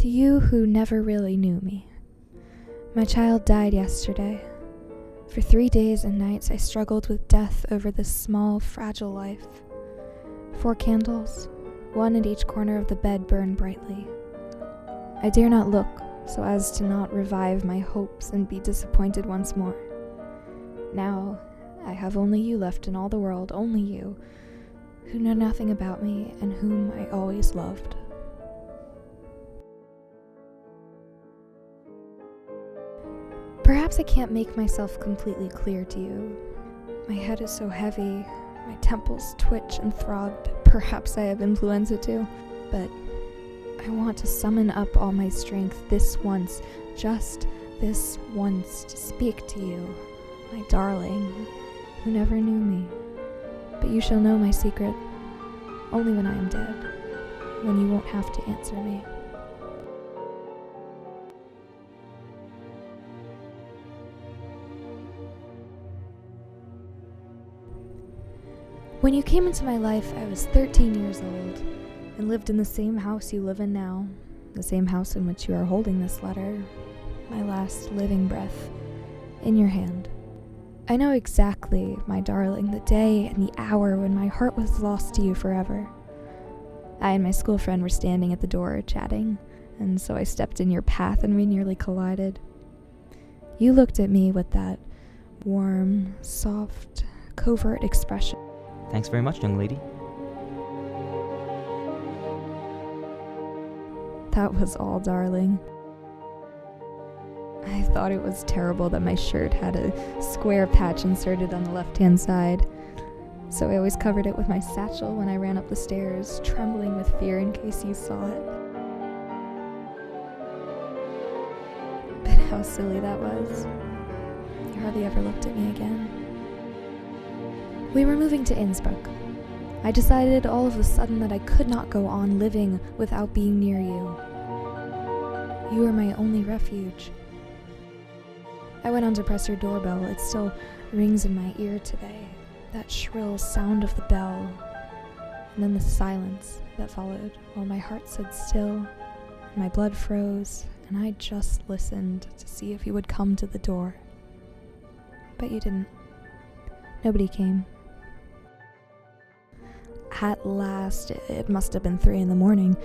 To you who never really knew me, my child died yesterday. For 3 days and nights I struggled with death over this small, fragile life. 4 candles, one at each corner of the bed, burned brightly. I dare not look, so as to not revive my hopes and be disappointed once more. Now, I have only you left in all the world, only you, who know nothing about me and whom I always loved. Perhaps I can't make myself completely clear to you. My head is so heavy, my temples twitch and throb. Perhaps I have influenza too, but I want to summon up all my strength this once, just this once, to speak to you, my darling, who never knew me. But you shall know my secret only when I am dead, when you won't have to answer me. When you came into my life, I was 13 years old and lived in the same house you live in now, the same house in which you are holding this letter, my last living breath, in your hand. I know exactly, my darling, the day and the hour when my heart was lost to you forever. I and my school friend were standing at the door chatting, and so I stepped in your path and we nearly collided. You looked at me with that warm, soft, covert expression. Thanks very much, young lady. That was all, darling. I thought it was terrible that my shirt had a square patch inserted on the left-hand side, so I always covered it with my satchel when I ran up the stairs, trembling with fear in case you saw it. But how silly that was. You hardly ever looked at me again. We were moving to Innsbruck. I decided all of a sudden that I could not go on living without being near you. You were my only refuge. I went on to press your doorbell. It still rings in my ear today. That shrill sound of the bell. And then the silence that followed while my heart stood still and my blood froze, and I just listened to see if you would come to the door. But you didn't. Nobody came. At last, it must have been 3 a.m,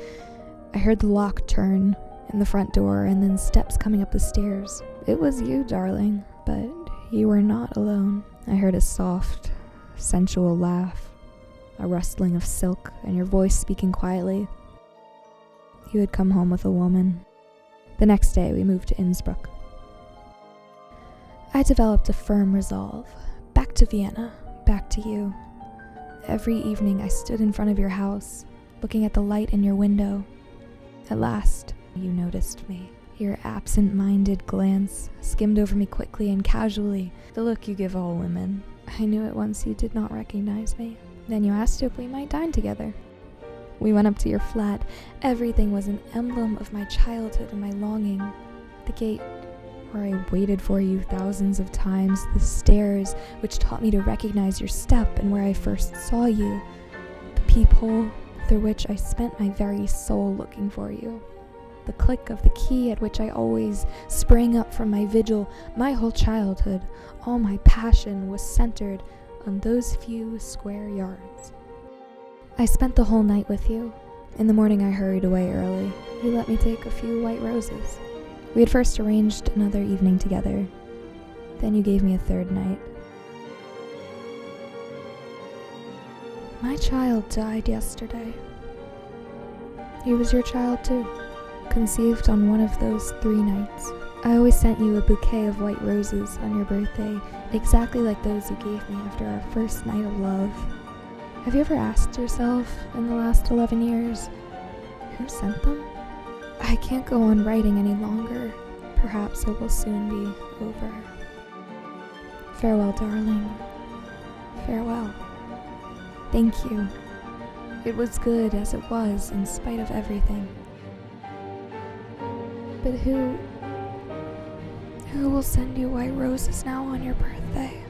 I heard the lock turn in the front door and then steps coming up the stairs. It was you, darling, but you were not alone. I heard a soft, sensual laugh, a rustling of silk, and your voice speaking quietly. You had come home with a woman. The next day, we moved to Innsbruck. I developed a firm resolve. Back to Vienna, back to you. Every evening I stood in front of your house, looking at the light in your window. At last, you noticed me. Your absent-minded glance skimmed over me quickly and casually, the look you give all women. I knew at once you did not recognize me. Then you asked if we might dine together. We went up to your flat. Everything was an emblem of my childhood and my longing. The gate, where I waited for you thousands of times, the stairs, which taught me to recognize your step and where I first saw you, the peephole through which I spent my very soul looking for you, the click of the key at which I always sprang up from my vigil. My whole childhood, all my passion was centered on those few square yards. I spent the whole night with you. In the morning I hurried away early. You let me take a few white roses. We had first arranged another evening together. Then you gave me a third night. My child died yesterday. He was your child too, conceived on one of those 3 nights. I always sent you a bouquet of white roses on your birthday, exactly like those you gave me after our first night of love. Have you ever asked yourself in the last 11 years, who sent them? I can't go on writing any longer. Perhaps it will soon be over. Farewell, darling. Farewell. Thank you. It was good as it was, in spite of everything. But who will send you white roses now on your birthday?